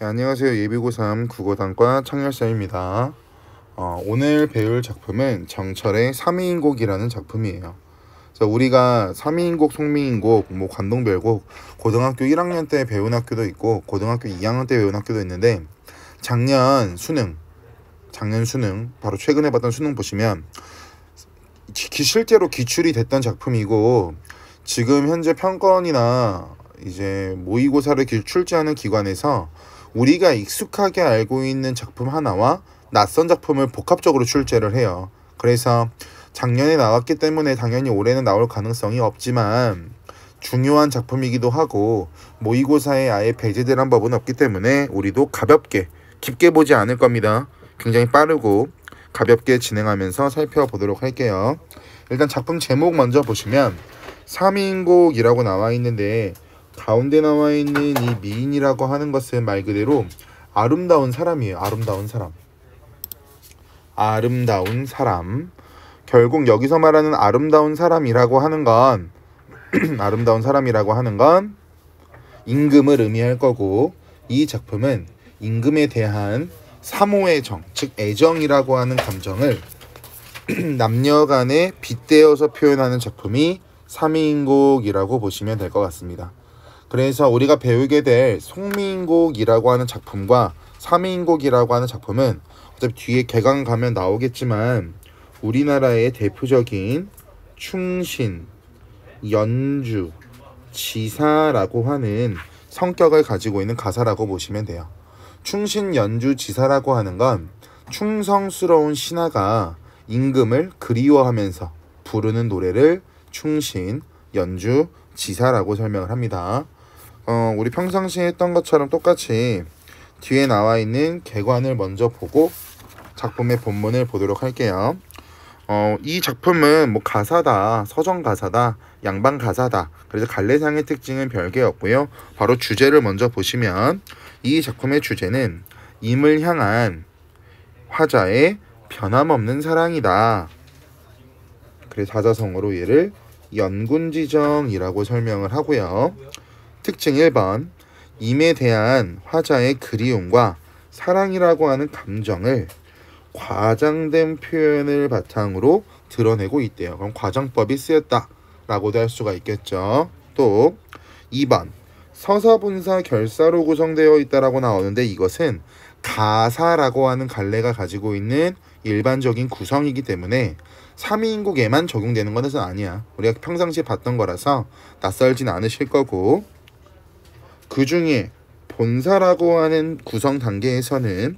네, 안녕하세요. 예비고3 국어단과 창열쌤입니다. 오늘 배울 작품은 정철의 삼위인곡이라는 작품이에요. 그래서 우리가 삼위인곡, 송미인곡, 관동별곡 고등학교 1학년 때 배운 학교도 있고 고등학교 2학년 때 배운 학교도 있는데 작년 수능 바로 최근에 봤던 수능 보시면 실제로 기출이 됐던 작품이고 지금 현재 평가원이나 이제 모의고사를 출제하는 기관에서 우리가 익숙하게 알고 있는 작품 하나와 낯선 작품을 복합적으로 출제를 해요. 그래서 작년에 나왔기 때문에 당연히 올해는 나올 가능성이 없지만 중요한 작품이기도 하고 모의고사에 아예 배제되는 법은 없기 때문에 우리도 가볍게 깊게 보지 않을 겁니다. 굉장히 빠르고 가볍게 진행하면서 살펴보도록 할게요. 일단 작품 제목 먼저 보시면 삼위인곡이라고 나와 있는데 가운데 나와 있는 이 미인이라고 하는 것은 말 그대로 아름다운 사람이에요. 아름다운 사람. 결국 여기서 말하는 아름다운 사람이라고 하는 건 임금을 의미할 거고, 이 작품은 임금에 대한 사모의 정, 즉 애정이라고 하는 감정을 남녀 간에 빗대어서 표현하는 작품이 삼위인곡이라고 보시면 될 것 같습니다. 그래서 우리가 배우게 될 송미인곡이라고 하는 작품과 삼위인곡이라고 하는 작품은 어차피 뒤에 개강 가면 나오겠지만 우리나라의 대표적인 충신, 연주, 지사라고 하는 성격을 가지고 있는 가사라고 보시면 돼요. 충신, 연주, 지사라고 하는 건 충성스러운 신하가 임금을 그리워하면서 부르는 노래를 충신, 연주, 지사라고 설명을 합니다. 우리 평상시에 했던 것처럼 똑같이 뒤에 나와 있는 개관을 먼저 보고 작품의 본문을 보도록 할게요. 이 작품은 가사다, 서정 가사다, 양반 가사다. 그래서 갈래상의 특징은 별게 없고요. 바로 주제를 먼저 보시면 이 작품의 주제는 임을 향한 화자의 변함없는 사랑이다. 그래서 사자성어로 얘를 연군지정이라고 설명을 하고요. 특징 1번, 임에 대한 화자의 그리움과 사랑이라고 하는 감정을 과장된 표현을 바탕으로 드러내고 있대요. 그럼 과장법이 쓰였다라고도 할 수가 있겠죠. 또 2번, 서사분사 결사로 구성되어 있다라고 나오는데 이것은 가사라고 하는 갈래가 가지고 있는 일반적인 구성이기 때문에 삼위인곡에만 적용되는 것은 아니야. 우리가 평상시에 봤던 거라서 낯설진 않으실 거고, 그 중에 본사라고 하는 구성 단계에서는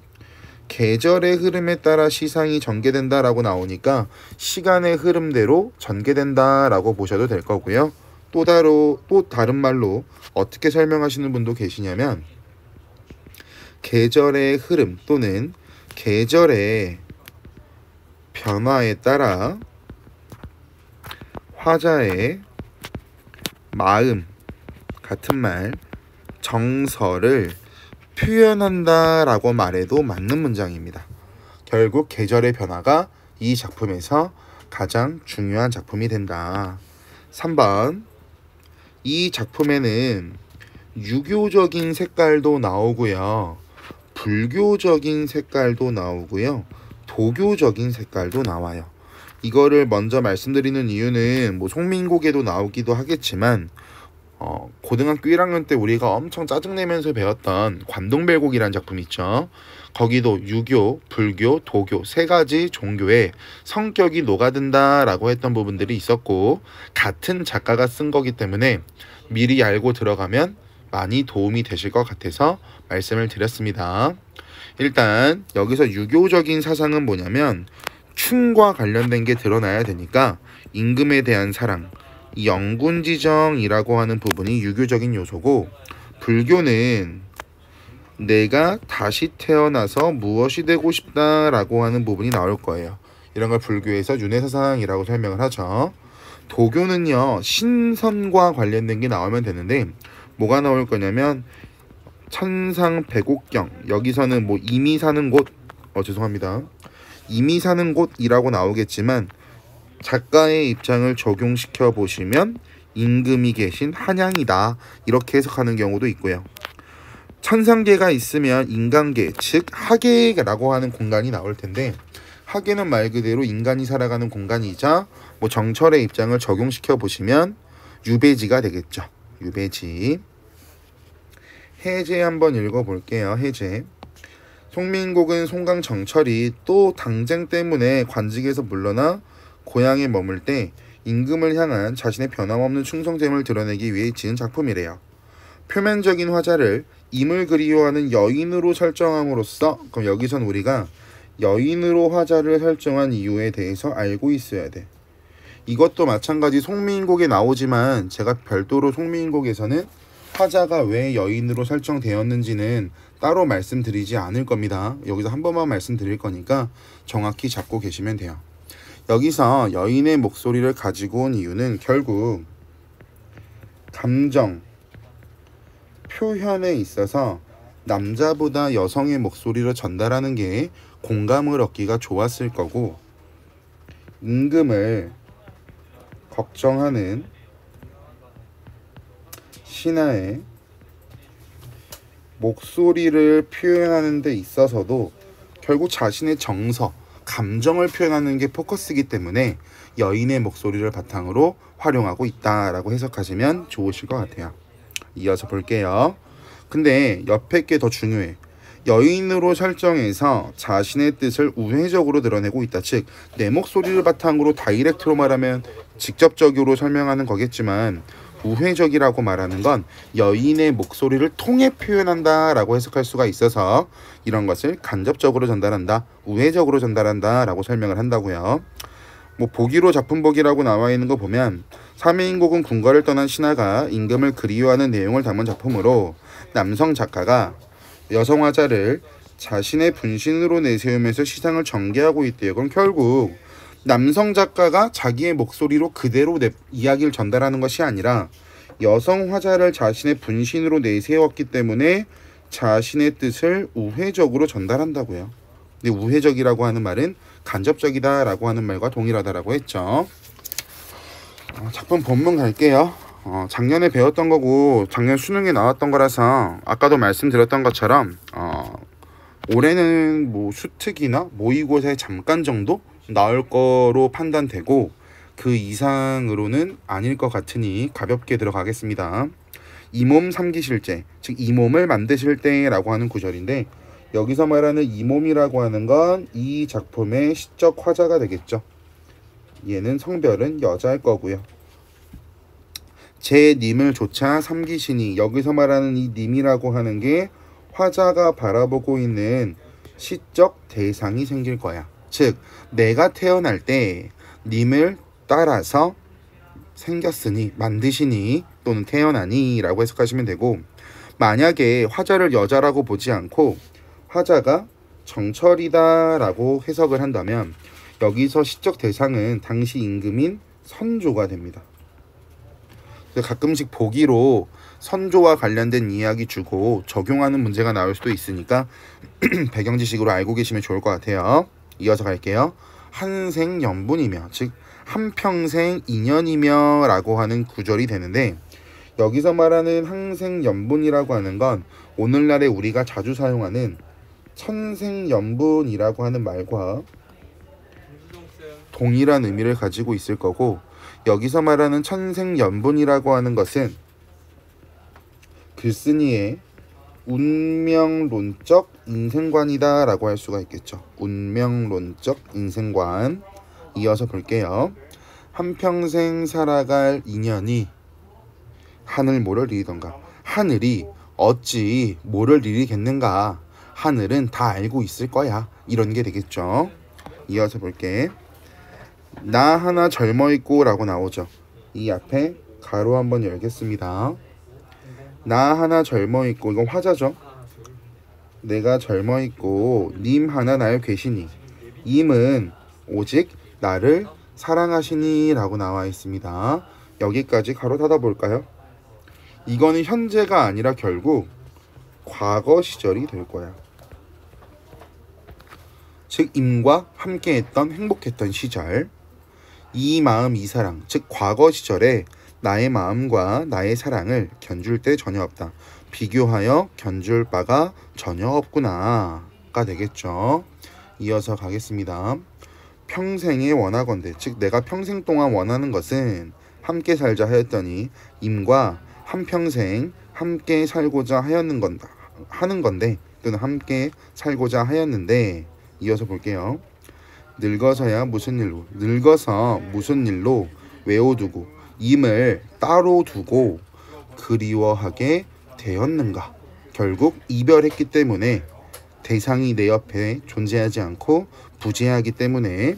계절의 흐름에 따라 시상이 전개된다라고 나오니까 시간의 흐름대로 전개된다라고 보셔도 될 거고요. 또 다른 말로 어떻게 설명하시는 분도 계시냐면 계절의 흐름 또는 계절의 변화에 따라 화자의 마음, 같은 말, 정서를 표현한다라고 말해도 맞는 문장입니다. 결국 계절의 변화가 이 작품에서 가장 중요한 작품이 된다. 3번, 이 작품에는 유교적인 색깔도 나오고요, 불교적인 색깔도 나오고요, 도교적인 색깔도 나와요. 이거를 먼저 말씀드리는 이유는 송미인곡에도 나오기도 하겠지만 고등학교 1학년 때 우리가 엄청 짜증내면서 배웠던 관동별곡이라는 작품 있죠. 거기도 유교, 불교, 도교 세 가지 종교의 성격이 녹아든다라고 했던 부분들이 있었고, 같은 작가가 쓴 거기 때문에 미리 알고 들어가면 많이 도움이 되실 것 같아서 말씀을 드렸습니다. 일단 여기서 유교적인 사상은 뭐냐면 충과 관련된 게 드러나야 되니까 임금에 대한 사랑, 이 연군지정이라고 하는 부분이 유교적인 요소고, 불교는 내가 다시 태어나서 무엇이 되고 싶다라고 하는 부분이 나올 거예요. 이런 걸 불교에서 윤회사상이라고 설명을 하죠. 도교는요, 신선과 관련된 게 나오면 되는데 뭐가 나올 거냐면 천상백옥경, 여기서는 임이 사는 곳, 임이 사는 곳이라고 나오겠지만 작가의 입장을 적용시켜 보시면 임금이 계신 한양이다, 이렇게 해석하는 경우도 있고요. 천상계가 있으면 인간계, 즉 하계라고 하는 공간이 나올 텐데, 하계는 말 그대로 인간이 살아가는 공간이자 뭐 정철의 입장을 적용시켜 보시면 유배지가 되겠죠. 유배지. 해제 한번 읽어볼게요. 해제. 송민국은 송강 정철이 또 당쟁 때문에 관직에서 물러나 고향에 머물 때 임금을 향한 자신의 변함없는 충성됨을 드러내기 위해 지은 작품이래요. 표면적인 화자를 임을 그리워하는 여인으로 설정함으로써, 그럼 여기선 우리가 여인으로 화자를 설정한 이유에 대해서 알고 있어야 돼. 이것도 마찬가지 송민곡에 나오지만 제가 별도로 송민곡에서는 화자가 왜 여인으로 설정되었는지는 따로 말씀드리지 않을 겁니다. 여기서 한 번만 말씀드릴 거니까 정확히 잡고 계시면 돼요. 여기서 여인의 목소리를 가지고 온 이유는 결국 감정 표현에 있어서 남자보다 여성의 목소리로 전달하는 게 공감을 얻기가 좋았을 거고, 임금을 걱정하는 신하의 목소리를 표현하는 데 있어서도 결국 자신의 정서, 감정을 표현하는 게 포커스이기 때문에 여인의 목소리를 바탕으로 활용하고 있다라고 해석하시면 좋으실 것 같아요. 이어서 볼게요. 근데 옆에 게 더 중요해. 여인으로 설정해서 자신의 뜻을 우회적으로 드러내고 있다. 즉, 내 목소리를 바탕으로 다이렉트로 말하면 직접적으로 설명하는 거겠지만, 우회적이라고 말하는 건 여인의 목소리를 통해 표현한다 라고 해석할 수가 있어서 이런 것을 간접적으로 전달한다, 우회적으로 전달한다 라고 설명을 한다고요. 뭐 보기로 작품 보기라고 나와 있는 거 보면, 삼인국은 궁궐을 떠난 신하가 임금을 그리워하는 내용을 담은 작품으로 남성 작가가 여성 화자를 자신의 분신으로 내세우면서 시상을 전개하고 있대요. 그럼 결국 남성 작가가 자기의 목소리로 그대로 이야기를 전달하는 것이 아니라 여성 화자를 자신의 분신으로 내세웠기 때문에 자신의 뜻을 우회적으로 전달한다고요. 근데 우회적이라고 하는 말은 간접적이다라고 하는 말과 동일하다라고 했죠. 작품 본문 갈게요. 작년에 배웠던 거고 작년 수능에 나왔던 거라서 아까도 말씀드렸던 것처럼 올해는 뭐 수특이나 모의고사에 잠깐 정도 나올 거로 판단되고 그 이상으로는 아닐 것 같으니 가볍게 들어가겠습니다. 이 몸 삼기실제, 즉 이 몸을 만드실 때라고 하는 구절인데, 여기서 말하는 이 몸이라고 하는 건 이 작품의 시적 화자가 되겠죠. 얘는 성별은 여자일 거고요. 제 님을 조차 삼기시니, 여기서 말하는 이 님이라고 하는 게 화자가 바라보고 있는 시적 대상이 생길 거야. 즉 내가 태어날 때 님을 따라서 생겼으니, 만드시니 또는 태어나니 라고 해석하시면 되고, 만약에 화자를 여자라고 보지 않고 화자가 정철이다 라고 해석을 한다면 여기서 시적 대상은 당시 임금인 선조가 됩니다. 가끔씩 보기로 선조와 관련된 이야기 주고 적용하는 문제가 나올 수도 있으니까 배경 지식으로 알고 계시면 좋을 것 같아요. 이어서 갈게요. 한생연분이며, 즉 한평생 인연이며 라고 하는 구절이 되는데, 여기서 말하는 한생연분이라고 하는 건 오늘날에 우리가 자주 사용하는 천생연분이라고 하는 말과 동일한 의미를 가지고 있을 거고, 여기서 말하는 천생연분이라고 하는 것은 글쓴이의 운명론적 인생관이다 라고 할 수가 있겠죠. 운명론적 인생관. 이어서 볼게요. 한평생 살아갈 인연이 하늘 모를 일이던가. 하늘이 어찌 모를 일이겠는가. 하늘은 다 알고 있을 거야. 이런 게 되겠죠. 이어서 볼게. 나 하나 젊어있고 라고 나오죠. 이 앞에 가로 한번 열겠습니다. 나 하나 젊어있고, 이건 화자죠. 내가 젊어있고 님 하나 날 계시니, 임은 오직 나를 사랑하시니 라고 나와 있습니다. 여기까지 가로 닫아 볼까요? 이거는 현재가 아니라 결국 과거 시절이 될 거야. 즉 임과 함께했던 행복했던 시절, 이 마음 이 사랑, 즉 과거 시절에 나의 마음과 나의 사랑을 견줄 때 전혀 없다. 비교하여 견줄 바가 전혀 없구나 가 되겠죠. 이어서 가겠습니다. 평생에 원하건대, 즉 내가 평생 동안 원하는 것은 함께 살자 하였더니 임과 한평생 함께 살고자 하는 건데 또는 함께 살고자 하였는데, 이어서 볼게요. 늙어서야 무슨 일로, 늙어서 무슨 일로 외워두고 임을 따로 두고 그리워하게 되었는가. 결국 이별했기 때문에 대상이 내 옆에 존재하지 않고 부재하기 때문에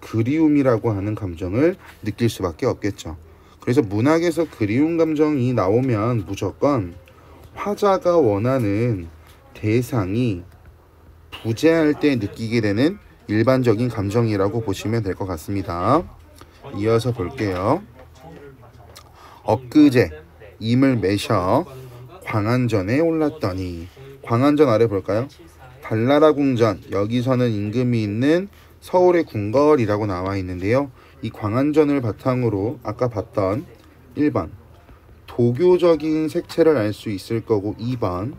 그리움이라고 하는 감정을 느낄 수밖에 없겠죠. 그래서 문학에서 그리움 감정이 나오면 무조건 화자가 원하는 대상이 부재할 때 느끼게 되는 일반적인 감정이라고 보시면 될 것 같습니다. 이어서 볼게요. 엊그제 임을 매셔 광안전에 올랐더니, 광안전 아래 볼까요? 달나라 궁전, 여기서는 임금이 있는 서울의 궁궐이라고 나와 있는데요. 이 광안전을 바탕으로 아까 봤던 1번 도교적인 색채를 알 수 있을 거고, 2번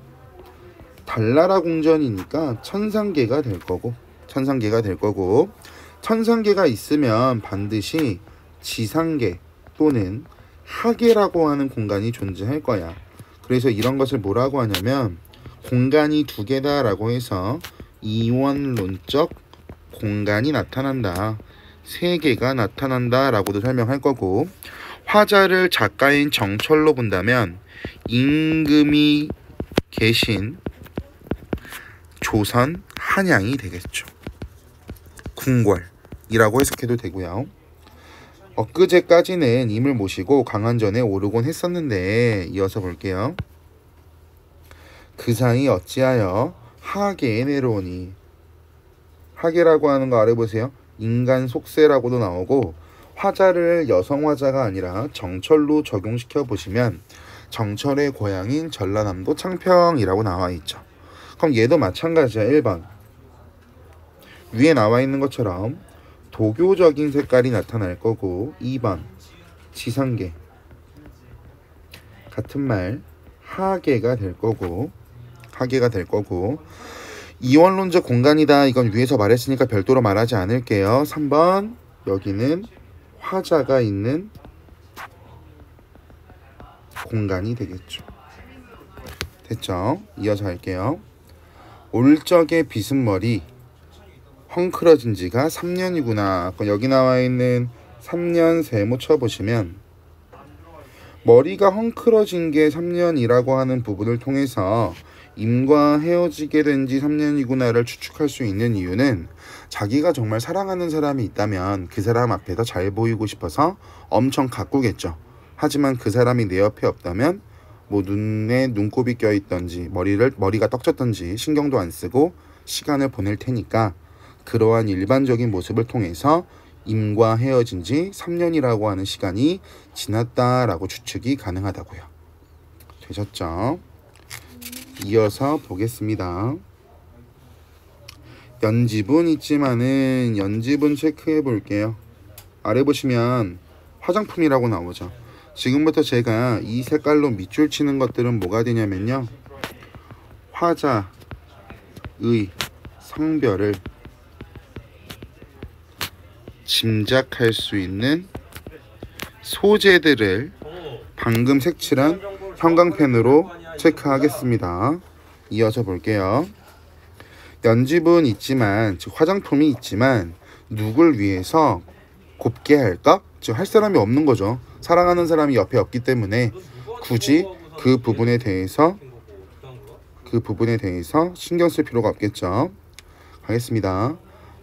달나라 궁전이니까 천상계가 될 거고, 천상계가 있으면 반드시 지상계 또는 하계라고 하는 공간이 존재할 거야. 그래서 이런 것을 뭐라고 하냐면 공간이 두 개다 라고 해서 이원론적 공간이 나타난다, 세 개가 나타난다 라고도 설명할 거고, 화자를 작가인 정철로 본다면 임금이 계신 조선 한양이 되겠죠. 궁궐이라고 해석해도 되고요. 엊그제까지는 임을 모시고 광안전에 오르곤 했었는데, 이어서 볼게요. 그 사이 어찌하여 하계에 내려오니, 하계라고 하는 거 아래 보세요. 인간 속세라고도 나오고, 화자를 여성 화자가 아니라 정철로 적용시켜 보시면 정철의 고향인 전라남도 창평이라고 나와 있죠. 그럼 얘도 마찬가지야. 1번 위에 나와 있는 것처럼 도교적인 색깔이 나타날 거고, 2번 지상계 같은 말 하계가 될 거고, 이원론적 공간이다, 이건 위에서 말했으니까 별도로 말하지 않을게요. 3번 여기는 화자가 있는 공간이 되겠죠. 됐죠? 이어서 할게요. 올적의 빗은 머리 헝클어진 지가 3년이구나. 여기 나와 있는 3년 세모 쳐보시면 머리가 헝클어진 게 3년이라고 하는 부분을 통해서 임과 헤어지게 된 지 3년이구나를 추측할 수 있는 이유는 자기가 정말 사랑하는 사람이 있다면 그 사람 앞에서 잘 보이고 싶어서 엄청 가꾸겠죠. 하지만 그 사람이 내 옆에 없다면 뭐 눈에 눈곱이 껴있던지 머리가 떡졌던지 신경도 안 쓰고 시간을 보낼 테니까 그러한 일반적인 모습을 통해서 임과 헤어진 지 3년이라고 하는 시간이 지났다라고 추측이 가능하다고요. 되셨죠? 이어서 보겠습니다. 연지분 있지만은 연지분 체크해 볼게요. 아래 보시면 화장품이라고 나오죠. 지금부터 제가 이 색깔로 밑줄 치는 것들은 뭐가 되냐면요, 화자의 성별을 짐작할 수 있는 소재들을 방금 색칠한 형광펜으로 체크하겠습니다. 이어서 볼게요. 연집은 있지만, 즉 화장품이 있지만 누굴 위해서 곱게 할까? 즉 할 사람이 없는 거죠. 사랑하는 사람이 옆에 없기 때문에 굳이 그 부분에 대해서 신경 쓸 필요가 없겠죠. 가겠습니다.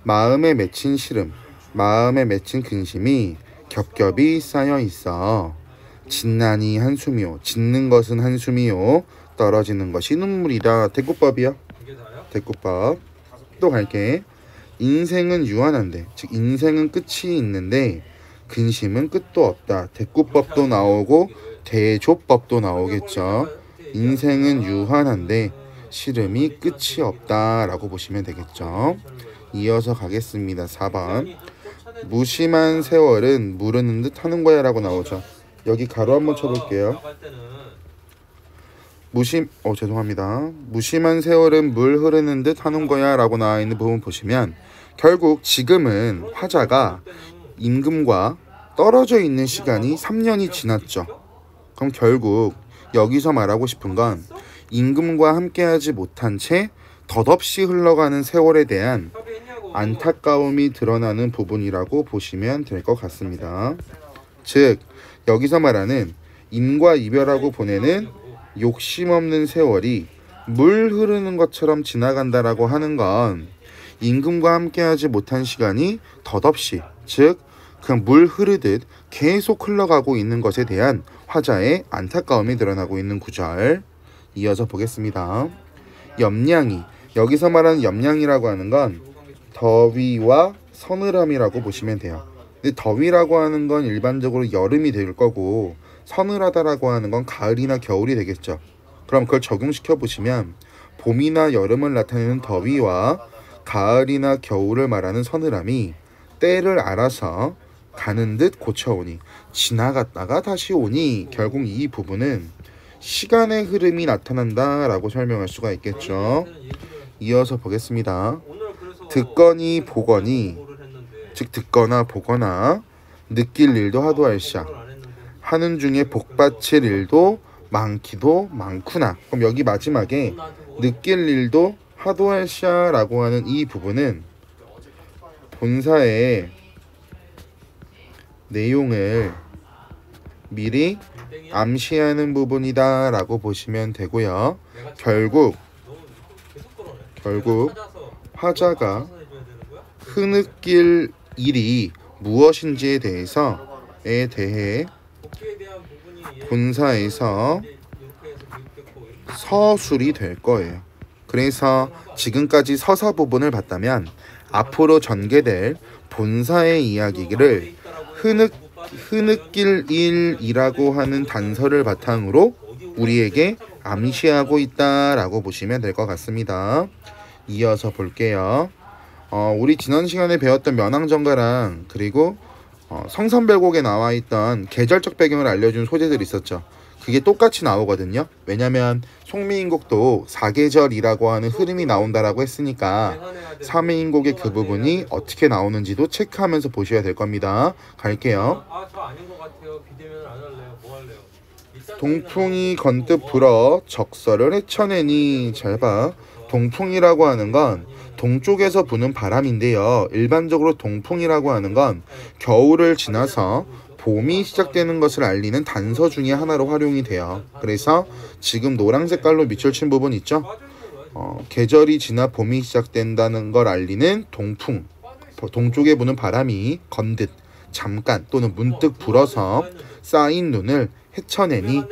마음에 맺힌 시름, 마음에 맺힌 근심이 겹겹이 쌓여 있어. 짓나니 한숨이요. 짓는 것은 한숨이요. 떨어지는 것이 눈물이다. 대꾸법이요. 대꾸법. 또 갈게. 인생은 유한한데, 즉 인생은 끝이 있는데 근심은 끝도 없다. 대꾸법도 나오고 대조법도 나오겠죠. 인생은 유한한데 시름이 끝이 없다 라고 보시면 되겠죠. 이어서 가겠습니다. 4번 무심한 세월은 무르는 듯 하는 거야 라고 나오죠. 여기 가로 한번 쳐볼게요. 나갈 때는 죄송합니다. 무심한 세월은 물 흐르는 듯 하는 거야 라고 나와 있는 부분 보시면 결국 지금은 화자가 임금과 떨어져 있는 시간이 3년이 지났죠. 그럼 결국 여기서 말하고 싶은 건 임금과 함께하지 못한 채 덧없이 흘러가는 세월에 대한 협의했냐고. 안타까움이 드러나는 부분이라고 보시면 될 것 같습니다. 즉 여기서 말하는 인과 이별하고 보내는 욕심 없는 세월이 물 흐르는 것처럼 지나간다라고 하는 건 임금과 함께하지 못한 시간이 덧없이, 즉 그냥 물 흐르듯 계속 흘러가고 있는 것에 대한 화자의 안타까움이 드러나고 있는 구절. 이어서 보겠습니다. 염량이, 여기서 말하는 염량이라고 하는 건 더위와 서늘함이라고 보시면 돼요. 근데 더위라고 하는 건 일반적으로 여름이 될 거고 서늘하다라고 하는 건 가을이나 겨울이 되겠죠. 그럼 그걸 적용시켜 보시면 봄이나 여름을 나타내는 더위와 가을이나 겨울을 말하는 서늘함이 때를 알아서 가는 듯 고쳐오니, 지나갔다가 다시 오니, 결국 이 부분은 시간의 흐름이 나타난다라고 설명할 수가 있겠죠. 이어서 보겠습니다. 듣거니 보거니, 즉 듣거나 보거나 느낄 일도 하도 할시야. 하는 중에 복받칠 일도 많기도 많구나. 그럼 여기 마지막에 느낄 일도 하도 할시야라고 하는 이 부분은 본사의 내용을 미리 암시하는 부분이다 라고 보시면 되고요. 결국 화자가 흐느낄 일이 무엇인지에 대해 본사에서 서술이 될 거예요. 그래서 지금까지 서사 부분을 봤다면 앞으로 전개될 본사의 이야기를 흐느낄 일이라고 하는 단서를 바탕으로 우리에게 암시하고 있다라고 보시면 될 것 같습니다. 이어서 볼게요. 우리 지난 시간에 배웠던 면왕정가랑 그리고 성선별곡에 나와 있던 계절적 배경을 알려준 소재들이 있었죠. 그게 똑같이 나오거든요. 왜냐면 송미인곡도 사계절이라고 하는 흐름이 나온다라고 했으니까 삼해인곡의 그 부분이 어떻게 나오는지도 체크하면서 보셔야 될 겁니다. 갈게요. 저 아닌 것 같아요. 비대면 안 할래요. 뭐 할래요? 동풍이 건뜻 불어 적설을 헤쳐내니. 잘 봐. 동풍이라고 하는 건 동쪽에서 부는 바람인데요. 일반적으로 동풍이라고 하는 건 겨울을 지나서 봄이 시작되는 것을 알리는 단서 중에 하나로 활용이 돼요. 그래서 지금 노란 색깔로 밑줄 친 부분 있죠? 계절이 지나 봄이 시작된다는 걸 알리는 동풍, 동쪽에 부는 바람이 건듯, 잠깐 또는 문득 불어서 쌓인 눈을 헤쳐내니,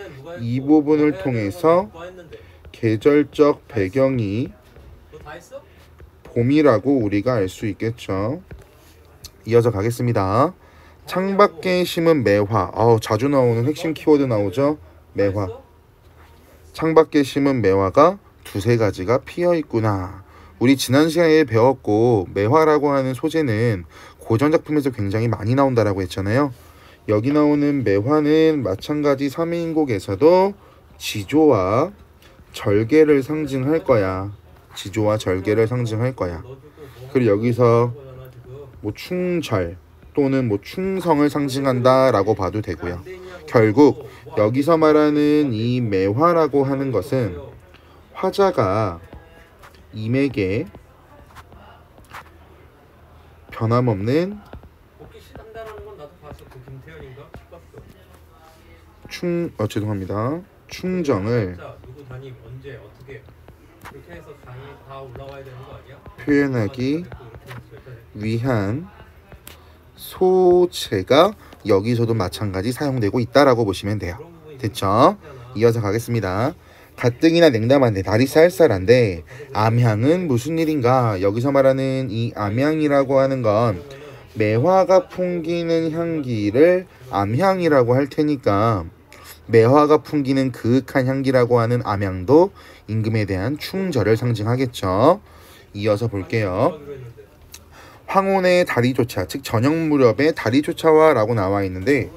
이 부분을 통해서 계절적 배경이 봄이라고 우리가 알 수 있겠죠. 이어서 가겠습니다. 창밖에 심은 매화. 자주 나오는 핵심 키워드 나오죠. 매화. 창밖에 심은 매화가 두세 가지가 피어 있구나. 우리 지난 시간에 배웠고 매화라고 하는 소재는 고전 작품에서 굉장히 많이 나온다라고 했잖아요. 여기 나오는 매화는 마찬가지 삼인곡에서도 지조와 절개를 상징할 거야. 지조와 절개를 상징할 거야. 그리고 여기서 뭐 충절 또는 뭐 충성을 상징한다 라고 봐도 되고요. 결국 여기서 말하는 이 매화라고 하는 것은 화자가 임에게 변함없는 충정을 표현하기 위한 소체가 여기서도 마찬가지 사용되고 있다라고 보시면 돼요. 됐죠? 이어서 가겠습니다. 가뜩이나 냉담한데 날이 쌀쌀한데 암향은 무슨 일인가? 여기서 말하는 이 암향이라고 하는 건 매화가 풍기는 향기를 암향이라고 할 테니까 매화가 풍기는 그윽한 향기라고 하는 암향도 임금에 대한 충절을 상징하겠죠. 이어서 볼게요. 황혼의 다리조차, 즉 저녁 무렵의 다리조차와 라고 나와 있는데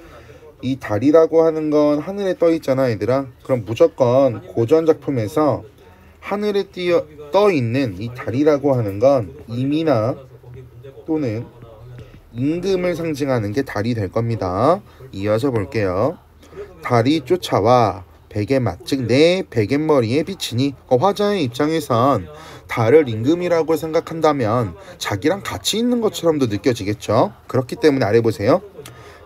이 달이라고 하는 건 하늘에 떠 있잖아, 얘들아. 그럼 무조건 고전 작품에서 하늘에 떠 있는 이 달이라고 하는 건 임이나 또는 임금을 상징하는 게 달이 될 겁니다. 이어서 볼게요. 달이 쫓아와 베갯맛, 즉 내 베갯머리에 비치니, 화자의 입장에선 달을 임금이라고 생각한다면 자기랑 같이 있는 것처럼도 느껴지겠죠. 그렇기 때문에 아래 보세요.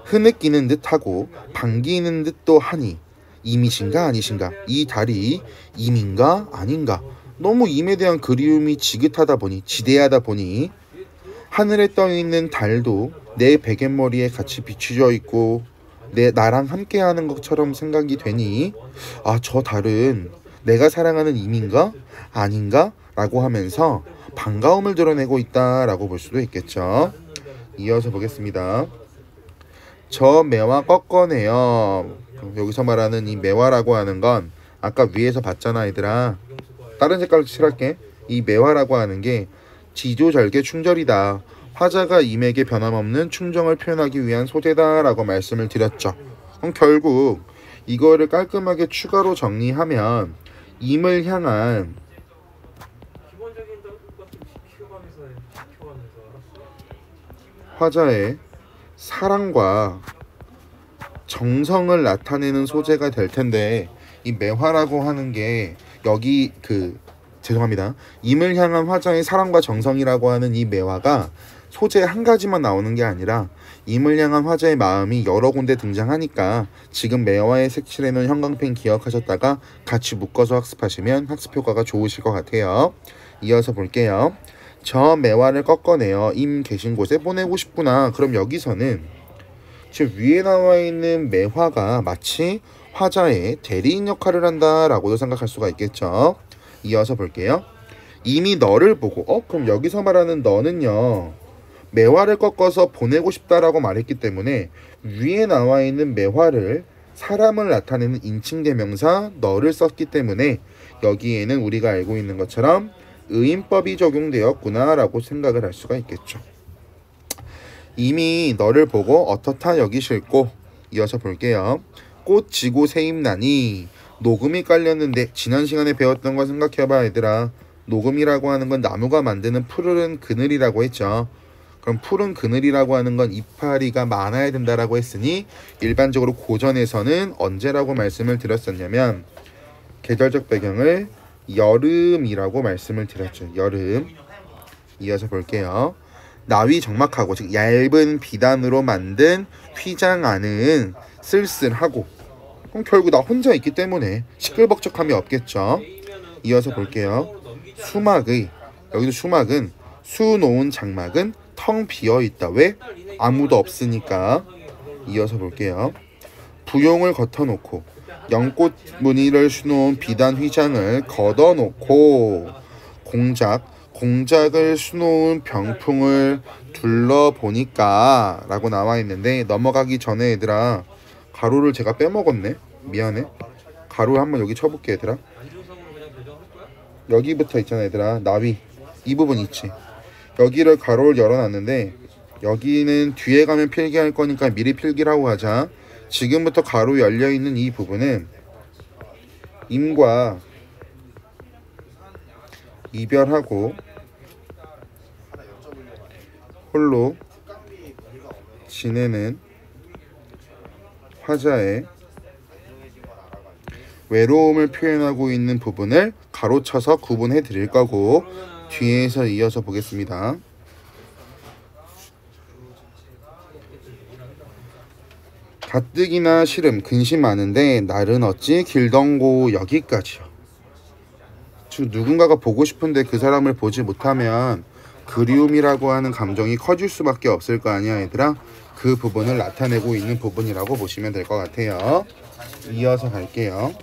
흐느끼는 듯하고 반기는 듯도 하니 임이신가 아니신가. 이 달이 임인가 아닌가. 너무 임에 대한 그리움이 지긋하다 보니, 지대하다 보니 하늘에 떠있는 달도 내 베갯머리에 같이 비추져 있고 나랑 함께하는 것처럼 생각이 되니, 아, 저 달은 내가 사랑하는 임인가 아닌가 라고 하면서 반가움을 드러내고 있다라고 볼 수도 있겠죠. 이어서 보겠습니다. 저 매화 꺾어내요. 여기서 말하는 이 매화라고 하는 건 아까 위에서 봤잖아, 얘들아. 다른 색깔로 칠할게. 이 매화라고 하는 게 지조절개 충절이다. 화자가 임에게 변함없는 충정을 표현하기 위한 소재다라고 말씀을 드렸죠. 그럼 결국 이거를 깔끔하게 추가로 정리하면 임을 향한 화자의 사랑과 정성을 나타내는 소재가 될 텐데, 이 매화라고 하는 게 여기 죄송합니다. 임을 향한 화자의 사랑과 정성이라고 하는 이 매화가 소재 한 가지만 나오는 게 아니라 임을 향한 화자의 마음이 여러 군데 등장하니까 지금 매화에 색칠해놓은 형광펜 기억하셨다가 같이 묶어서 학습하시면 학습 효과가 좋으실 것 같아요. 이어서 볼게요. 저 매화를 꺾어내어 임 계신 곳에 보내고 싶구나. 그럼 여기서는 지금 위에 나와 있는 매화가 마치 화자의 대리인 역할을 한다라고도 생각할 수가 있겠죠. 이어서 볼게요. 이미 너를 보고, 그럼 여기서 말하는 너는요, 매화를 꺾어서 보내고 싶다라고 말했기 때문에 위에 나와 있는 매화를 사람을 나타내는 인칭대명사 너를 썼기 때문에 여기에는 우리가 알고 있는 것처럼 의인법이 적용되었구나 라고 생각을 할 수가 있겠죠. 이미 너를 보고 어떻다 여기실고. 이어서 볼게요. 꽃 지고 새임나니. 녹음이 깔렸는데 지난 시간에 배웠던 거 생각해봐, 얘들아. 녹음이라고 하는 건 나무가 만드는 푸른 그늘이라고 했죠. 그럼 푸른 그늘이라고 하는 건 이파리가 많아야 된다라고 했으니 일반적으로 고전에서는 언제라고 말씀을 드렸었냐면 계절적 배경을 여름이라고 말씀을 드렸죠. 여름. 이어서 볼게요. 나위 적막하고, 즉 얇은 비단으로 만든 휘장 안은 쓸쓸하고. 그럼 결국 나 혼자 있기 때문에 시끌벅적함이 없겠죠. 이어서 볼게요. 수막의, 여기도 수막은 수놓은 장막은 텅 비어있다. 왜? 아무도 없으니까. 이어서 볼게요. 부용을 걷어놓고 연꽃 무늬를 수놓은 비단 휘장을 걷어놓고 공작을 수놓은 병풍을 둘러보니까 라고 나와 있는데, 넘어가기 전에 얘들아, 가로를 제가 빼먹었네. 미안해. 가로 한번 여기 쳐볼게, 얘들아. 여기부터 있잖아, 얘들아. 나위 이 부분 있지. 여기를 가로를 열어놨는데 여기는 뒤에 가면 필기할 거니까 미리 필기를 하고 가자. 지금부터 가로 열려있는 이 부분은 임과 이별하고 홀로 지내는 화자의 외로움을 표현하고 있는 부분을 가로쳐서 구분해 드릴 거고, 뒤에서 이어서 보겠습니다. 가뜩이나 시름 근심 많은데 날은 어찌 길던고. 여기까지요. 즉 누군가가 보고 싶은데 그 사람을 보지 못하면 그리움이라고 하는 감정이 커질 수밖에 없을 거 아니야, 얘들아. 그 부분을 나타내고 있는 부분이라고 보시면 될 것 같아요. 이어서 갈게요.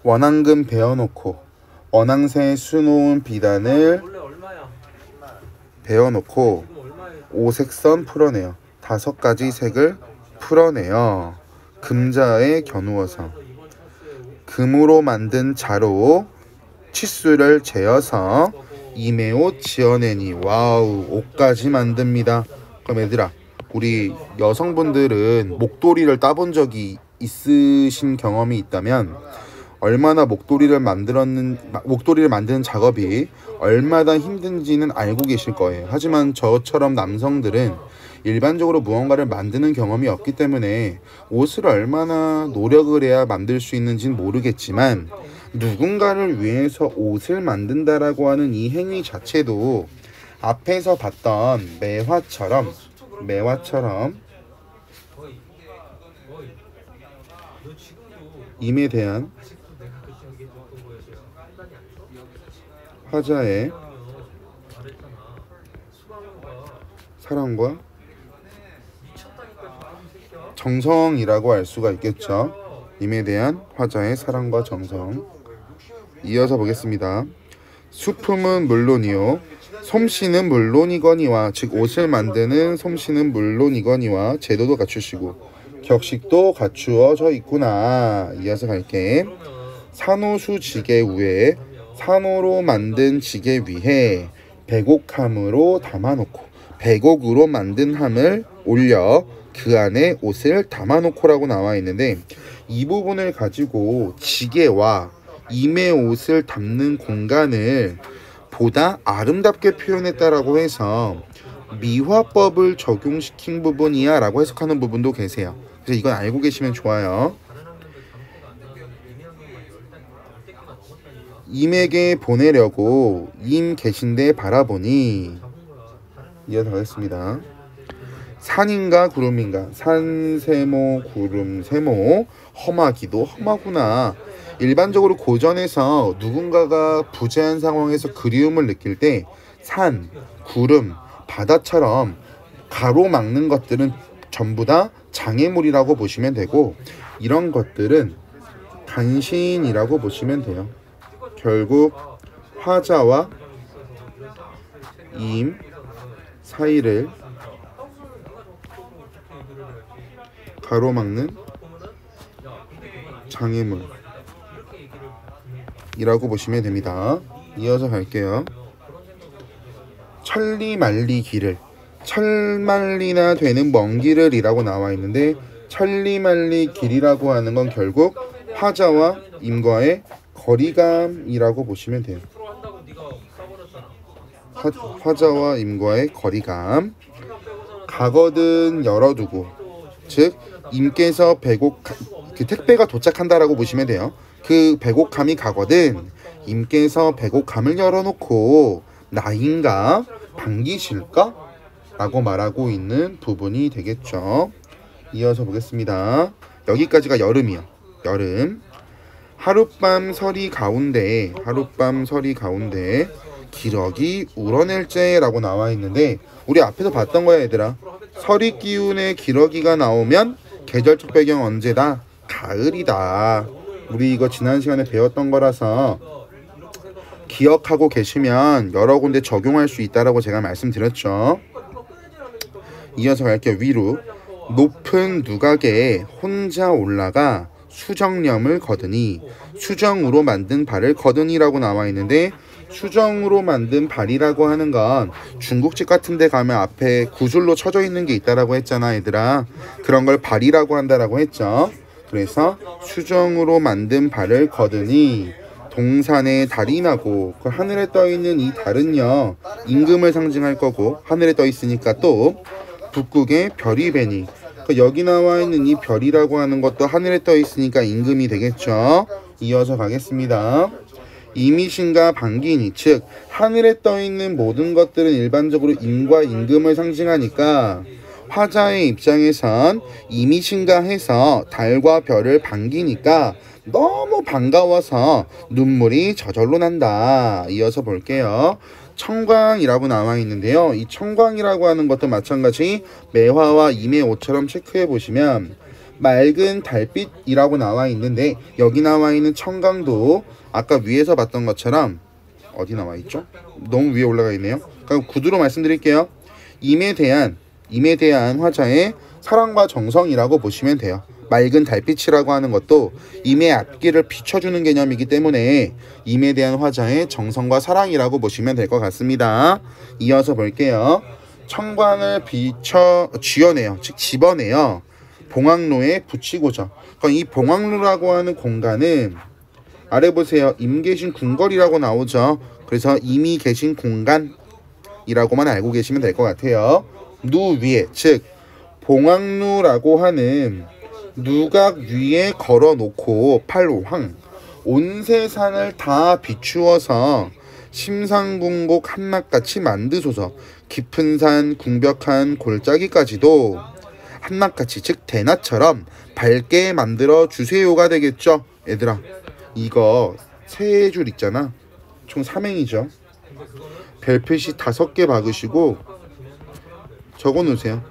원앙금 베어놓고 언앙새 수놓은 비단을 베어놓고 오색선 풀어내요. 5가지 색을 풀어내요. 금자에 겨누어서 금으로 만든 자로 치수를 재어서 이매옷 지어내니. 와우, 옷까지 만듭니다. 그럼 얘들아, 우리 여성분들은 목도리를 따본 적이 있으신 경험이 있다면 얼마나 목도리를 만드는 작업이 얼마나 힘든지는 알고 계실 거예요. 하지만 저처럼 남성들은 일반적으로 무언가를 만드는 경험이 없기 때문에 옷을 얼마나 노력을 해야 만들 수 있는지는 모르겠지만 누군가를 위해서 옷을 만든다라고 하는 이 행위 자체도 앞에서 봤던 매화처럼 임에 대한 화자의 사랑과 정성이라고 할 수가 있겠죠. 임에 대한 화자의 사랑과 정성. 이어서 보겠습니다. 수품은 물론이요 솜씨는 물론이거니와, 즉 옷을 만드는 솜씨는 물론이거니와 제도도 갖추시고 격식도 갖추어져 있구나. 이어서 갈게. 산호수 지게 위에 산호로 만든 지게 위에 백옥함으로 담아놓고, 백옥으로 만든 함을 올려 그 안에 옷을 담아놓고라고 나와 있는데, 이 부분을 가지고 지게와 임의 옷을 담는 공간을 보다 아름답게 표현했다라고 해서 미화법을 적용시킨 부분이야 라고 해석하는 부분도 계세요. 그래서 이건 알고 계시면 좋아요. 임에게 보내려고 임 계신데 바라보니, 이어서 가겠습니다. 산인가 구름인가, 산세모 구름세모, 험하기도 험하구나. 일반적으로 고전에서 누군가가 부재한 상황에서 그리움을 느낄 때 산, 구름, 바다처럼 가로막는 것들은 전부 다 장애물이라고 보시면 되고, 이런 것들은 간신이라고 보시면 돼요. 결국 화자와 임 사이를 가로막는 장애물 이라고 보시면 됩니다. 이어서 갈게요. 천리만리 길을, 천만리나 되는 먼 길을 이라고 나와 있는데, 천리만리 길이라고 하는 건 결국 화자와 임과의 거리감이라고 보시면 돼요. 화자와 임과의 거리감. 가거든 열어두고, 즉 임께서 그 택배가 도착한다라고 보시면 돼요. 그 백옥함이 가거든 임께서 백옥함을 열어놓고 나인가 반기실까? 라고 말하고 있는 부분이 되겠죠. 이어서 보겠습니다. 여기까지가 여름이요. 여름. 하룻밤 서리 가운데 기러기 우러낼째 라고 나와 있는데, 우리 앞에서 봤던 거야 얘들아. 서리 기운에 기러기가 나오면 계절적 배경 언제다? 가을이다. 우리 이거 지난 시간에 배웠던 거라서 기억하고 계시면 여러 군데 적용할 수 있다라고 제가 말씀드렸죠. 이어서 갈게요. 위로. 높은 누각에 혼자 올라가 수정염을 거드니, 수정으로 만든 발을 거드니라고 나와 있는데, 수정으로 만든 발이라고 하는 건 중국집 같은 데 가면 앞에 구슬로 쳐져 있는 게 있다라고 했잖아 얘들아. 그런 걸 발이라고 한다라고 했죠. 그래서 수정으로 만든 발을 거드니, 동산에 달이 나고, 그 하늘에 떠 있는 이 달은요 임금을 상징할 거고, 하늘에 떠 있으니까 또 북극에 별이 배니, 여기 나와 있는 이 별이라고 하는 것도 하늘에 떠 있으니까 임금이 되겠죠. 이어서 가겠습니다. 임이신가 반기니, 즉 하늘에 떠 있는 모든 것들은 일반적으로 임과 임금을 상징하니까 화자의 입장에선 임이신가 해서 달과 별을 반기니까 너무 반가워서 눈물이 저절로 난다. 이어서 볼게요. 청광이라고 나와 있는데요. 이 청광이라고 하는 것도 마찬가지 매화와 임의 옷처럼 체크해 보시면 맑은 달빛이라고 나와 있는데, 여기 나와 있는 청광도 아까 위에서 봤던 것처럼 어디 나와 있죠? 너무 위에 올라가 있네요. 그럼 구두로 말씀드릴게요. 임에 대한 화자의 사랑과 정성이라고 보시면 돼요. 맑은 달빛이라고 하는 것도 임의 앞길을 비춰주는 개념이기 때문에 임에 대한 화자의 정성과 사랑이라고 보시면 될 것 같습니다. 이어서 볼게요. 청광을 쥐어내요. 즉 집어내요. 봉황로에 붙이고죠. 그럼 이 봉황로라고 하는 공간은 아래 보세요. 임 계신 궁궐이라고 나오죠. 그래서 임이 계신 공간이라고만 알고 계시면 될 것 같아요. 누 위에, 즉 봉황루라고 하는 누각 위에 걸어놓고 팔황 온 세상을 다 비추어서 심상궁곡 한낱같이 만드소서. 깊은 산 궁벽한 골짜기까지도 한낱같이, 즉 대낮처럼 밝게 만들어 주세요가 되겠죠. 얘들아, 이거 세 줄 있잖아. 총 3행이죠. 별표시 5개 박으시고 적어 놓으세요.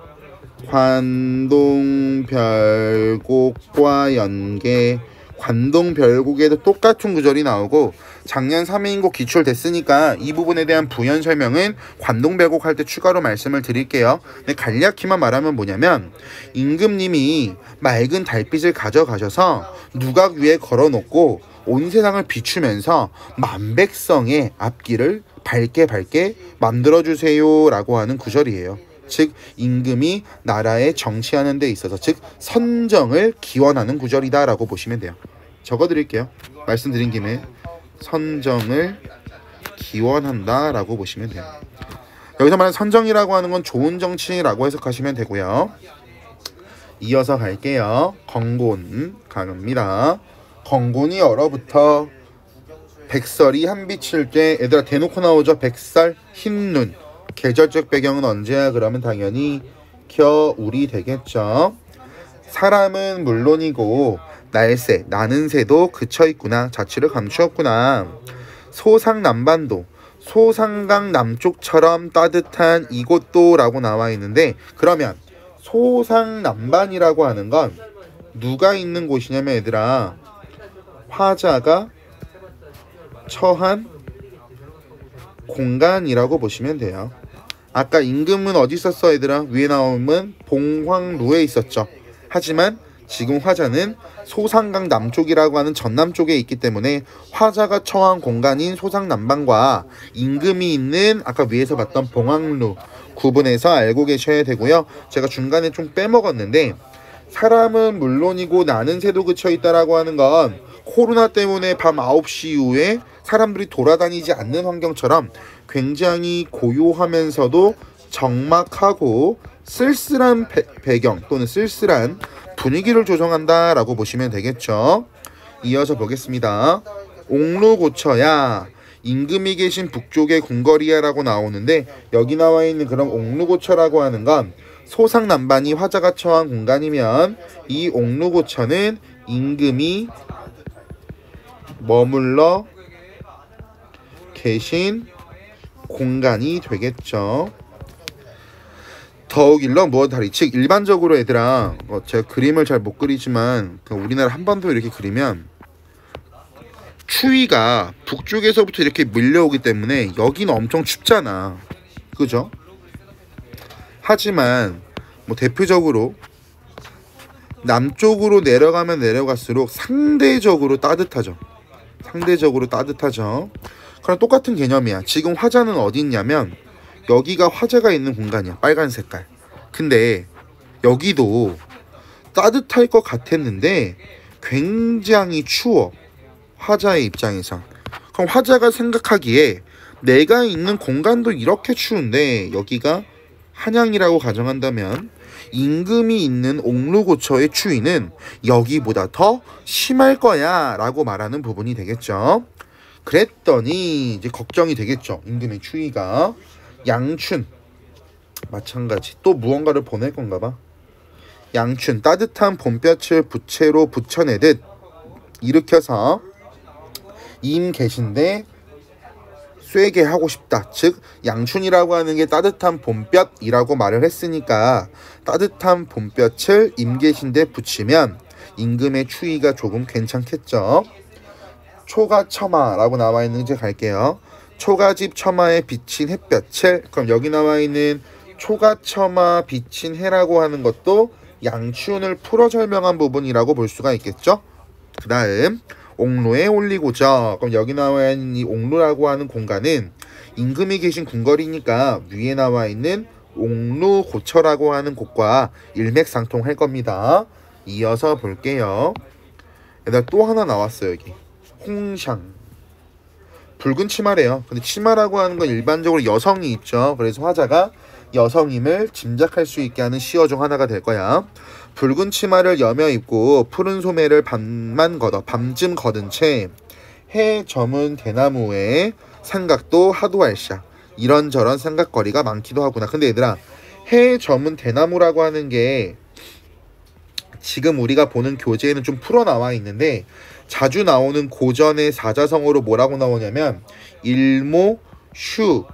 관동별곡과 연계. 관동별곡에도 똑같은 구절이 나오고 작년 3인곡 기출됐으니까 이 부분에 대한 부연 설명은 관동별곡 할 때 추가로 말씀을 드릴게요. 근데 간략히만 말하면 뭐냐면 임금님이 맑은 달빛을 가져가셔서 누각 위에 걸어놓고 온 세상을 비추면서 만백성의 앞길을 밝게 만들어주세요 라고 하는 구절이에요. 즉 임금이 나라에 정치하는 데 있어서 즉 선정을 기원하는 구절이다 라고 보시면 돼요. 적어드릴게요. 말씀드린 김에 선정을 기원한다 라고 보시면 돼요. 여기서 말하는 선정이라고 하는 건 좋은 정치라고 해석하시면 되고요. 이어서 갈게요. 건곤 갑니다. 건곤이 얼어붙어 백설이 한빛일 때, 얘들아 대놓고 나오죠. 백설 흰눈. 계절적 배경은 언제야? 그러면 당연히 겨울이 되겠죠. 사람은 물론이고 날새, 나는 새도 그쳐있구나. 자취를 감추었구나. 소상남반도, 소상강 남쪽처럼 따뜻한 이곳도 라고 나와 있는데, 그러면 소상남반이라고 하는 건 누가 있는 곳이냐면 얘들아 화자가 처한 공간이라고 보시면 돼요. 아까 임금은 어디 있었어 얘들아? 위에 나오면 봉황루에 있었죠. 하지만 지금 화자는 소상강 남쪽이라고 하는 전남쪽에 있기 때문에 화자가 처한 공간인 소상남반과 임금이 있는 아까 위에서 봤던 봉황루 구분해서 알고 계셔야 되고요. 제가 중간에 좀 빼먹었는데 사람은 물론이고 나는 새도 그쳐있다라고 하는 건 코로나 때문에 밤 9시 이후에 사람들이 돌아다니지 않는 환경처럼 굉장히 고요하면서도 적막하고 쓸쓸한 배경 또는 쓸쓸한 분위기를 조성한다 라고 보시면 되겠죠. 이어서 보겠습니다. 옥루고처야 임금이 계신 북쪽의 궁궐이야 라고 나오는데, 여기 나와 있는 그런 옥루고처라고 하는 건 소상남반이 화자가 처한 공간이면 이 옥루고처는 임금이 머물러 계신 공간이 되겠죠. 더욱일러 무엇하리, 즉 일반적으로 얘들아 제가 그림을 잘 못 그리지만 우리나라 한반도 이렇게 그리면 추위가 북쪽에서부터 이렇게 밀려오기 때문에 여기는 엄청 춥잖아. 그죠? 하지만 뭐 대표적으로 남쪽으로 내려가면 내려갈수록 상대적으로 따뜻하죠. 그럼 똑같은 개념이야. 지금 화자는 어디 있냐면 여기가 화자가 있는 공간이야. 빨간 색깔. 근데 여기도 따뜻할 것 같았는데 굉장히 추워. 화자의 입장에서. 그럼 화자가 생각하기에 내가 있는 공간도 이렇게 추운데 여기가 한양이라고 가정한다면 임금이 있는 옥루고처의 추위는 여기보다 더 심할 거야 라고 말하는 부분이 되겠죠. 그랬더니 이제 걱정이 되겠죠. 임금의 추위가. 양춘 마찬가지 또 무언가를 보낼 건가 봐. 양춘 따뜻한 봄볕을 부채로 붙여내듯 일으켜서 임 계신데 쐬게 하고 싶다. 즉 양춘이라고 하는 게 따뜻한 봄볕이라고 말을 했으니까 따뜻한 봄볕을 임 계신데 붙이면 임금의 추위가 조금 괜찮겠죠. 초가처마라고 나와 있는 게 갈게요. 초가집 처마에 비친 햇볕을, 그럼 여기 나와 있는 초가처마 비친 해라고 하는 것도 양춘을 풀어 설명한 부분이라고 볼 수가 있겠죠. 그 다음 옥루에 올리고자. 그럼 여기 나와 있는 이 옥루라고 하는 공간은 임금이 계신 궁궐이니까 위에 나와 있는 옥루고처라고 하는 곳과 일맥상통할 겁니다. 이어서 볼게요. 얘들아 또 하나 나왔어요. 여기 홍샹 붉은 치마래요. 근데 치마라고 하는 건 일반적으로 여성이 입죠. 그래서 화자가 여성임을 짐작할 수 있게 하는 시어 중 하나가 될 거야. 붉은 치마를 여며 입고 푸른 소매를 밤쯤 걷은 채 해 저문 대나무에 삼각도 하도 알샤. 이런저런 삼각거리가 많기도 하구나. 근데 얘들아 해 저문 대나무라고 하는 게 지금 우리가 보는 교재에는 좀 풀어 나와 있는데 자주 나오는 고전의 사자성어로 뭐라고 나오냐면 일모 슈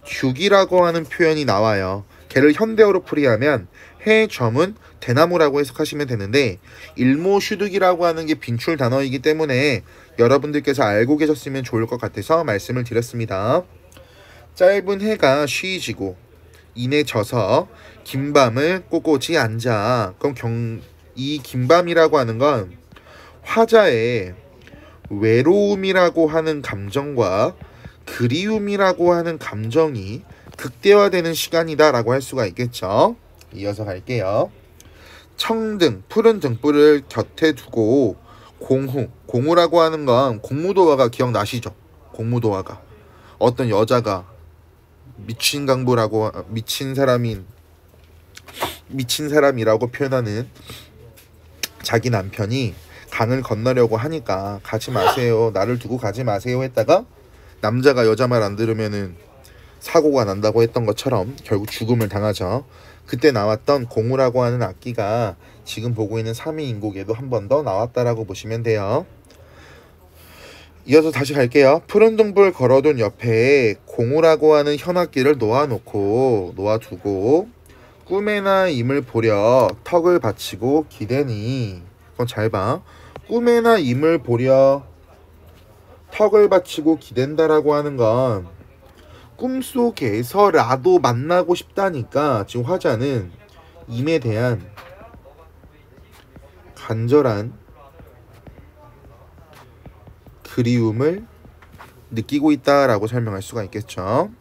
죽이라고 하는 표현이 나와요. 걔를 현대어로 풀이하면 해 점은 대나무라고 해석하시면 되는데 일모슈득이라고 하는 게 빈출 단어이기 때문에 여러분들께서 알고 계셨으면 좋을 것 같아서 말씀을 드렸습니다. 짧은 해가 쉬지고 이내 져서 긴 밤을 꼿꼿이 앉아. 그럼 이 긴 밤이라고 하는 건 화자의 외로움이라고 하는 감정과 그리움이라고 하는 감정이 극대화되는 시간이다 라고 할 수가 있겠죠. 이어서 갈게요. 청등 푸른 등불을 곁에 두고 공후라고 하는 건 공무도화가 기억나시죠? 공무도화가 어떤 여자가 미친 사람이라고 표현하는 자기 남편이 강을 건너려고 하니까 가지 마세요, 나를 두고 가지 마세요 했다가 남자가 여자 말 안 들으면은 사고가 난다고 했던 것처럼 결국 죽음을 당하죠. 그때 나왔던 공우라고 하는 악기가 지금 보고 있는 3위 인곡에도 한 번 더 나왔다라고 보시면 돼요. 이어서 다시 갈게요. 푸른 등불 걸어둔 옆에 공우라고 하는 현악기를 놓아두고 꿈에나 임을 보려 턱을 받치고 기대니. 그건 잘 봐. 꿈에나 임을 보려 턱을 받치고 기댄다라고 하는 건 꿈속에서라도 만나고 싶다니까 지금 화자는 임에 대한 간절한 그리움을 느끼고 있다라고 설명할 수가 있겠죠.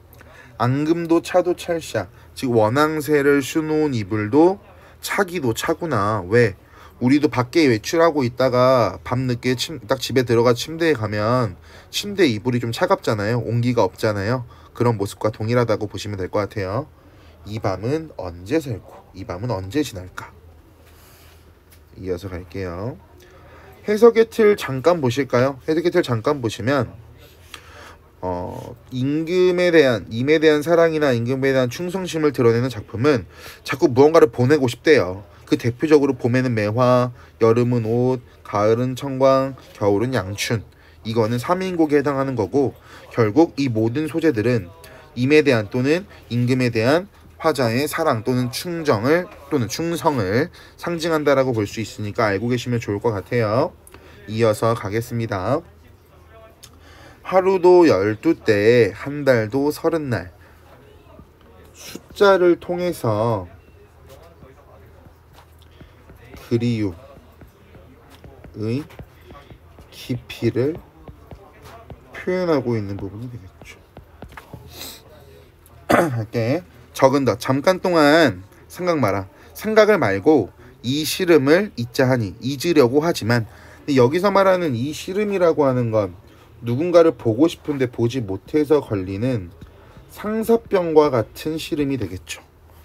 앙금도 차도 찰샤. 즉 원앙새를 쉬놓은 이불도 차기도 차구나. 왜? 우리도 밖에 외출하고 있다가 밤늦게 딱 집에 들어가 침대에 가면 침대 이불이 좀 차갑잖아요. 온기가 없잖아요. 그런 모습과 동일하다고 보시면 될 것 같아요. 이 밤은 언제 살고 이 밤은 언제 지날까? 이어서 갈게요. 해석의 틀 잠깐 보실까요? 해석의 틀 잠깐 보시면 임에 대한 사랑이나 임금에 대한 충성심을 드러내는 작품은 자꾸 무언가를 보내고 싶대요. 그 대표적으로 봄에는 매화, 여름은 옷, 가을은 청광, 겨울은 양춘. 이거는 3인곡에 해당하는 거고 결국 이 모든 소재들은 임에 대한 또는 임금에 대한 화자의 사랑 또는 충성을 상징한다라고 볼 수 있으니까 알고 계시면 좋을 것 같아요. 이어서 가겠습니다. 하루도 12때, 한 달도 30날. 숫자를 통해서 그리움의 깊이를 표현하고 있는 부분이 되겠죠. 할게. 적은다. 잠깐 동안 생각 마라. 생각을 말고 이 시름을 잊자 하니. 잊으려고 하지만 근데 여기서 말하는 이 시름이라고 하는 건 누군가를 보고 싶은데 보지 못해서 걸리는 상사병과 같은 시름이 되겠죠.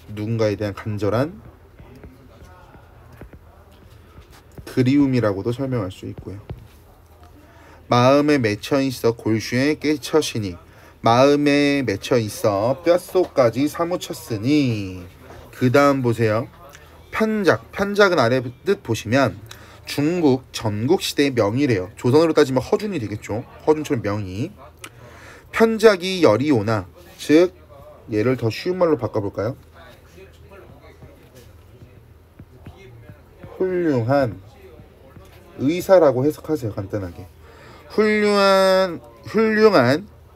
누군가에 대한 간절한 그리움이라고도 설명할 수 있고요. 마음에 맺혀있어 골슈에 깨쳐시니. 마음에 맺혀있어 뼛속까지 사무쳤으니. 그 다음 보세요. 편작은 아래 뜻 보시면 중국 전국시대의 명이래요. 조선으로 따지면 허준이 되겠죠. 허준처럼 명이. 편작이 열이 오나. 즉 얘를 더 쉬운 말로 바꿔볼까요? 훌륭한 의사라고 해석하세요. 간단하게. 훌륭한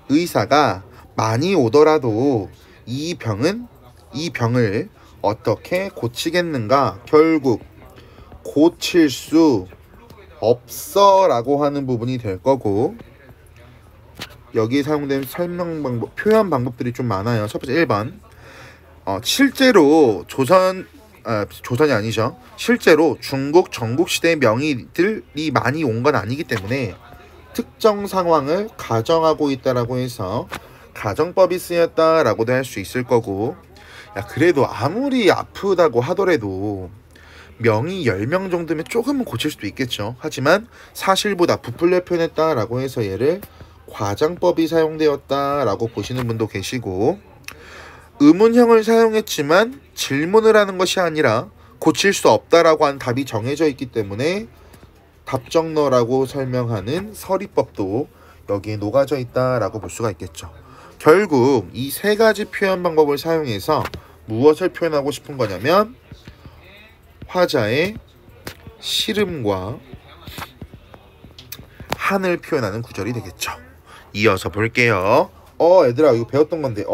의사가 많이 오더라도 이 병을 어떻게 고치겠는가? 결국 고칠 수 없어 라고 하는 부분이 될 거고, 여기에 사용된 설명 방법, 표현 방법들이 좀 많아요. 첫 번째 1번 실제로 조선이 아니죠. 실제로 중국 전국시대의 명의들이 많이 온 건 아니기 때문에 특정 상황을 가정하고 있다라고 해서 가정법이 쓰였다라고도 할 수 있을 거고, 야, 그래도 아무리 아프다고 하더라도 명의 10명 정도면 조금은 고칠 수도 있겠죠. 하지만 사실보다 부풀려 표현했다라고 해서 얘를 과장법이 사용되었다라고 보시는 분도 계시고, 의문형을 사용했지만 질문을 하는 것이 아니라 고칠 수 없다라고 한 답이 정해져 있기 때문에 답정너라고 설명하는 서리법도 여기에 녹아져 있다라고 볼 수가 있겠죠. 결국 이 세 가지 표현 방법을 사용해서 무엇을 표현하고 싶은 거냐면 화자의 시름과 한을 표현하는 구절이 되겠죠. 이어서 볼게요. 얘들아, 이거 배웠던 건데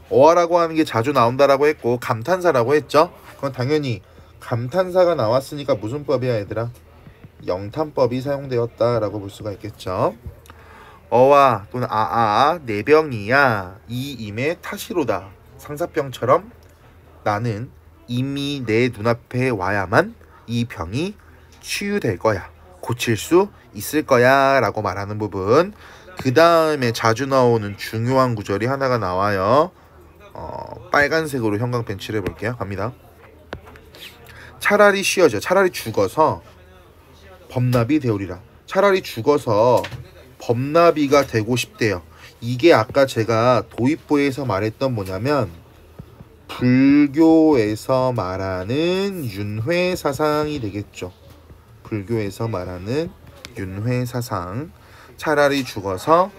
어와라고 하는 게 자주 나온다라고 했고 감탄사라고 했죠. 그건 당연히 감탄사가 나왔으니까 무슨 법이야 얘들아? 영탄법이 사용되었다라고 볼 수가 있겠죠. 어와 또는 내병이야 이임의 탓이로다. 상사병처럼 나는 이미 내 눈앞에 와야만 이 병이 치유될 거야, 고칠 수 있을 거야 라고 말하는 부분. 그 다음에 자주 나오는 중요한 구절이 하나가 나와요. 빨간색으로 형광펜 칠해볼게요. 갑니다. 차라리 쉬어져, 차라리 죽어서 범나비 되오리라. 차라리 죽어서 범나비가 되고 싶대요. 이게 아까 제가 도입부에서 말했던 뭐냐면 불교에서 말하는 윤회사상이 되겠죠. 불교에서 말하는 윤회사상. 차라리 죽어서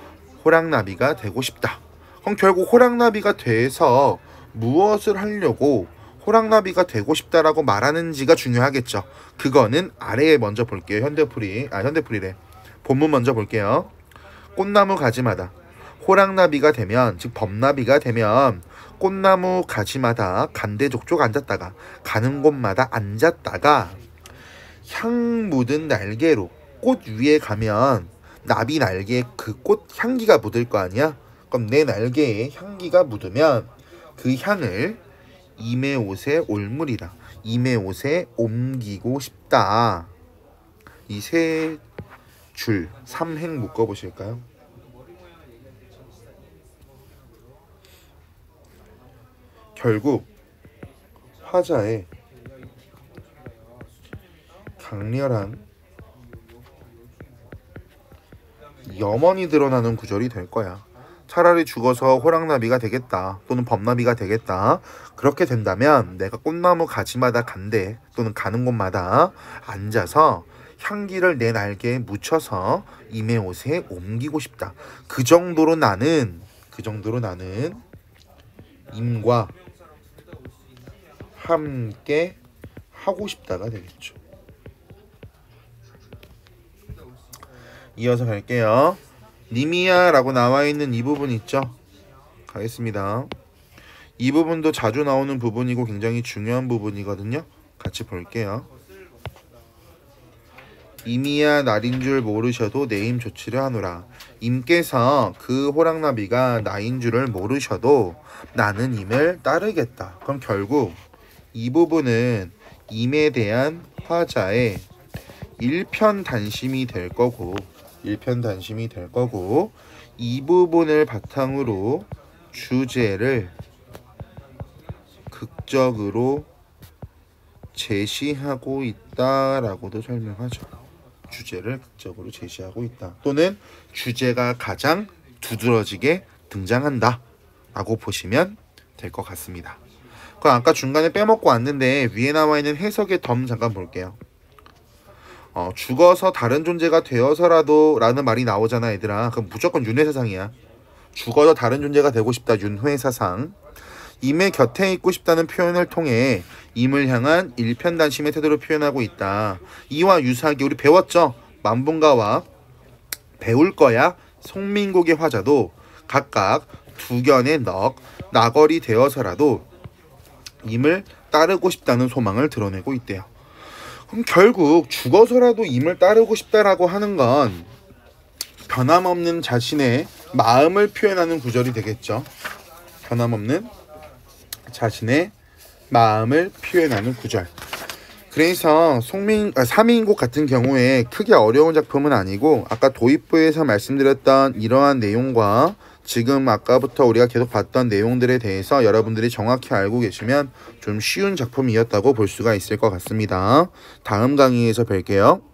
호랑나비가 되고 싶다. 그럼 결국 호랑나비가 돼서 무엇을 하려고 호랑나비가 되고 싶다라고 말하는지가 중요하겠죠. 그거는 아래에 먼저 볼게요. 현대풀이래. 본문 먼저 볼게요. 꽃나무 가지마다 호랑나비가 되면, 즉 범나비가 되면 꽃나무 가지마다 간대족족 앉았다가 가는 곳마다 앉았다가 향 묻은 날개로 꽃 위에 가면 나비 날개에 그 꽃 향기가 묻을 거 아니야? 그럼 내 날개에 향기가 묻으면 그 향을 임의 옷에 올무리라. 임의 옷에 옮기고 싶다. 이 세 줄 3행 묶어보실까요? 결국 화자의 강렬한 염원이 드러나는 구절이 될 거야. 차라리 죽어서 호랑나비가 되겠다 또는 범나비가 되겠다. 그렇게 된다면 내가 꽃나무 가지마다 간대 또는 가는 곳마다 앉아서 향기를 내 날개에 묻혀서 임의 옷에 옮기고 싶다. 그 정도로 나는 임과 함께 하고 싶다가 되겠죠. 이어서 갈게요. 님이야 라고 나와 있는 이 부분 있죠? 가겠습니다. 이 부분도 자주 나오는 부분이고 굉장히 중요한 부분이거든요. 같이 볼게요. 임이야 날인 줄 모르셔도 내 임 조치를 하노라. 임께서 그 호랑나비가 나인 줄을 모르셔도 나는 임을 따르겠다. 그럼 결국 이 부분은 임에 대한 화자의 일편단심이 될 거고 이 부분을 바탕으로 주제를 극적으로 제시하고 있다라고도 설명하죠. 주제를 극적으로 제시하고 있다. 또는 주제가 가장 두드러지게 등장한다 라고 보시면 될 것 같습니다. 그럼 아까 중간에 빼먹고 왔는데 위에 나와 있는 해석의 덤 잠깐 볼게요. 죽어서 다른 존재가 되어서라도 라는 말이 나오잖아 얘들아. 그럼 무조건 윤회사상이야. 죽어서 다른 존재가 되고 싶다. 윤회사상. 임의 곁에 있고 싶다는 표현을 통해 임을 향한 일편단심의 태도를 표현하고 있다. 이와 유사하게 우리 배웠죠? 만분가와 배울 거야 송민국의 화자도 각각 두견의 넋, 나걸이 되어서라도 임을 따르고 싶다는 소망을 드러내고 있대요. 그럼 결국 죽어서라도 임을 따르고 싶다라고 하는 건 변함없는 자신의 마음을 표현하는 구절이 되겠죠. 변함없는 자신의 마음을 표현하는 구절. 그래서 사미인곡 같은 경우에 크게 어려운 작품은 아니고 아까 도입부에서 말씀드렸던 이러한 내용과 지금 아까부터 우리가 계속 봤던 내용들에 대해서 여러분들이 정확히 알고 계시면 좀 쉬운 작품이었다고 볼 수가 있을 것 같습니다. 다음 강의에서 뵐게요.